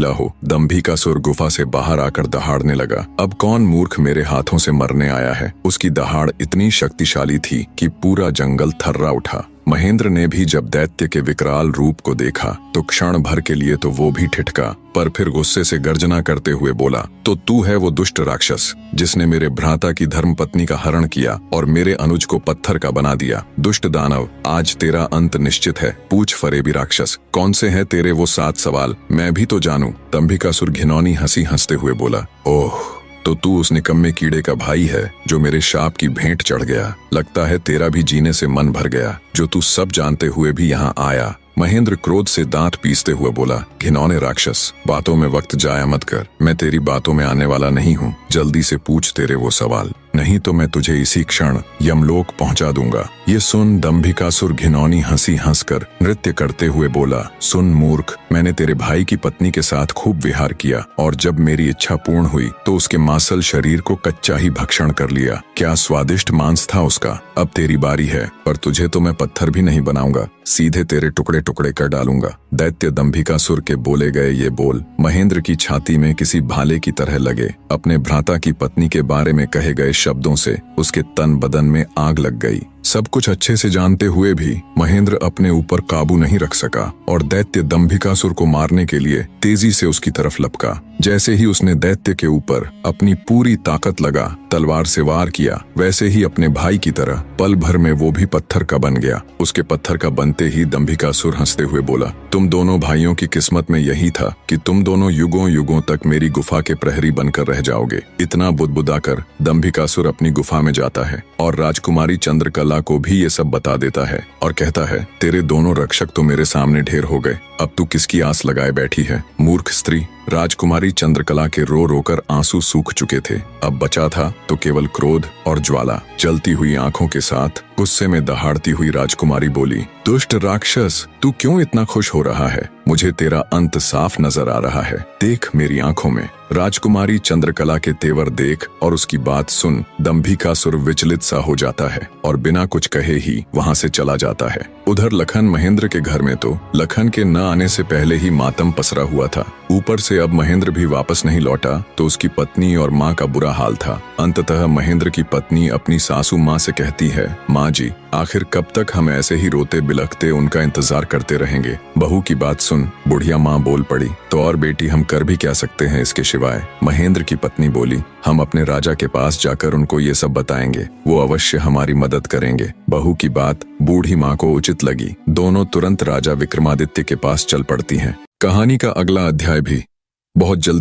ढीला हो। दंभिकासुर गुफा से बाहर आकर दहाड़ने लगा। अब कौन मूर्ख मेरे हाथों से मरने आया है। उसकी दहाड़ इतनी शक्तिशाली थी कि पूरा जंगल थर्रा उठा। महेंद्र ने भी जब दैत्य के विकराल रूप को देखा तो क्षण भर के लिए तो वो भी ठिठका, पर फिर गुस्से से गर्जना करते हुए बोला, तो तू है वो दुष्ट राक्षस जिसने मेरे भ्राता की धर्मपत्नी का हरण किया और मेरे अनुज को पत्थर का बना दिया। दुष्ट दानव, आज तेरा अंत निश्चित है। पूछ फरेबी राक्षस, कौन से हैं तेरे वो 7 सवाल, मैं भी तो जानूं। दंभिकासुर घिनौनी हंसी हंसते हुए बोला, ओह, तो तू उस निकम्मे कीड़े का भाई है जो मेरे शाप की भेंट चढ़ गया। लगता है तेरा भी जीने से मन भर गया, जो तू सब जानते हुए भी यहाँ आया। महेंद्र क्रोध से दांत पीसते हुए बोला, घिनौने राक्षस, बातों में वक्त जाया मत कर। मैं तेरी बातों में आने वाला नहीं हूँ। जल्दी से पूछ तेरे वो सवाल, नहीं तो मैं तुझे इसी क्षण यमलोक पहुंचा दूंगा। ये सुन दंभिकासुर घिनौनी हंसी हंसकर नृत्य करते हुए बोला, सुन मूर्ख, मैंने तेरे भाई की पत्नी के साथ खूब विहार किया और जब मेरी इच्छा पूर्ण हुई तो उसके मांसल शरीर को कच्चा ही भक्षण कर लिया। क्या स्वादिष्ट मांस था उसका। अब तेरी बारी है, पर तुझे तो मैं पत्थर भी नहीं बनाऊंगा, सीधे तेरे टुकड़े टुकड़े कर डालूंगा। दैत्य दंभिकासुर के बोले गए ये बोल महेंद्र की छाती में किसी भाले की तरह लगे। अपने भ्राता की पत्नी के बारे में कहे गए शब्दों से उसके तन बदन में आग लग गई। सब कुछ अच्छे से जानते हुए भी महेंद्र अपने ऊपर काबू नहीं रख सका और दैत्य दंभिकासुर को मारने के लिए तेजी से उसकी तरफ लपका। जैसे ही उसने दैत्य के ऊपर अपनी पूरी ताकत लगा तलवार से वार किया, वैसे ही अपने भाई की तरह पल भर में वो भी पत्थर का बन गया। उसके पत्थर का बनते ही दंभिकासुर हंसते हुए बोला, तुम दोनों भाइयों की किस्मत में यही था कि तुम दोनों युगों युगों तक मेरी गुफा के प्रहरी बनकर रह जाओगे। इतना बुदबुदाकर दंभिकासुर अपनी गुफा में जाता है और राजकुमारी चंद्रकला को भी ये सब बता देता है और कहता है, तेरे दोनों रक्षक तो मेरे सामने ढेर हो गए, अब तू किसकी आस लगाए बैठी है। मूर्ख स्त्री। राजकुमारी चंद्रकला के रो रोकर आंसू सूख चुके थे। अब बचा था तो केवल क्रोध और ज्वाला। जलती हुई आंखों के साथ गुस्से में दहाड़ती हुई राजकुमारी बोली, दुष्ट राक्षस, तू क्यों इतना खुश हो रहा है। मुझे तेरा अंत साफ नजर आ रहा है, देख मेरी आंखों में। राजकुमारी चंद्रकला के तेवर देख और उसकी बात सुन दंभिकासुर विचलित सा हो जाता है और बिना कुछ कहे ही वहां से चला जाता है। उधर लखन महेंद्र के घर में तो लखन के न आने से पहले ही मातम पसरा हुआ था। ऊपर से अब महेंद्र भी वापस नहीं लौटा तो उसकी पत्नी और माँ का बुरा हाल था। अंततः महेंद्र की पत्नी अपनी सासू माँ से कहती है, माँ जी, आखिर कब तक हम ऐसे ही रोते बिलखते उनका इंतजार करते रहेंगे। बहू की बात सुन बुढ़िया माँ बोल पड़ी, तो और बेटी हम कर भी क्या सकते हैं इसके सिवाय। महेंद्र की पत्नी बोली, हम अपने राजा के पास जाकर उनको ये सब बताएंगे, वो अवश्य हमारी मदद करेंगे। बहू की बात बूढ़ी माँ को उचित लगी। दोनों तुरंत राजा विक्रमादित्य के पास चल पड़ती हैं। कहानी का अगला अध्याय भी बहुत जल्द